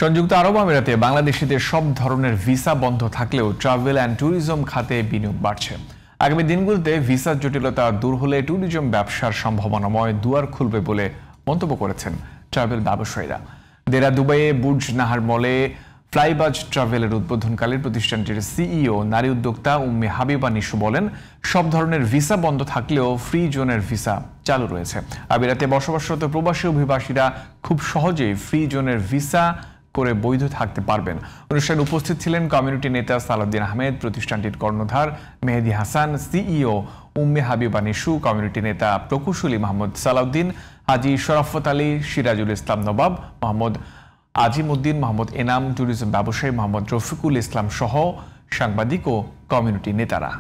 সংযুক্ত আরব আমিরাতে বাংলাদেশিদের সব ধরনের ভিসা বন্ধ থাকলেও ট্রাভেল অ্যান্ড ট্যুরিজম খাতে বিনিয়োগ বাড়ছে। আগামী দিনগুলোতে ভিসার জটিলতা দূর হলে ট্যুরিজম ব্যবসার সম্ভাবনাময় দুয়ার খুলবে বলে মন্তব্য করেছেন ট্রাভেল ব্যবসায়ীরা। দেরা দুবাইয়ে বুর্জ নাহার মলে ফ্লাইবাজ ট্রাভেলের উদ্বোধনকালে প্রতিষ্ঠানটির সিইও নারী উদ্যোক্তা উম্মে হাবিবা নিশু বলেন, সব ধরনের ভিসা বন্ধ থাকলেও ফ্রি জোনের ভিসা চালু রয়েছে। আমিরাতে বসবাসরত প্রবাসী অভিবাসীরা খুব সহজেই ফ্রি জোনের ভিসা করে বৈধ থাকতে পারবেন। অনুষ্ঠানে উপস্থিত ছিলেন কমিউনিটি নেতা সালাউদ্দিন আহমেদ, প্রতিষ্ঠানটির কর্ণধার মেহেদি হাসান, সিইও উম্মে হাবিবা নিশু, কমিউনিটি নেতা প্রকৌশলী মোহাম্মদ সালাউদ্দিন, হাজী শরাফত আলী, সিরাজুল ইসলাম নবাব, মোহাম্মদ আজিমউদ্দিন, মোহাম্মদ এনাম, ট্যুরিজম ব্যবসায়ী মোহাম্মদ রফিকুল ইসলাম সহ সাংবাদিক ও কমিউনিটি নেতারা।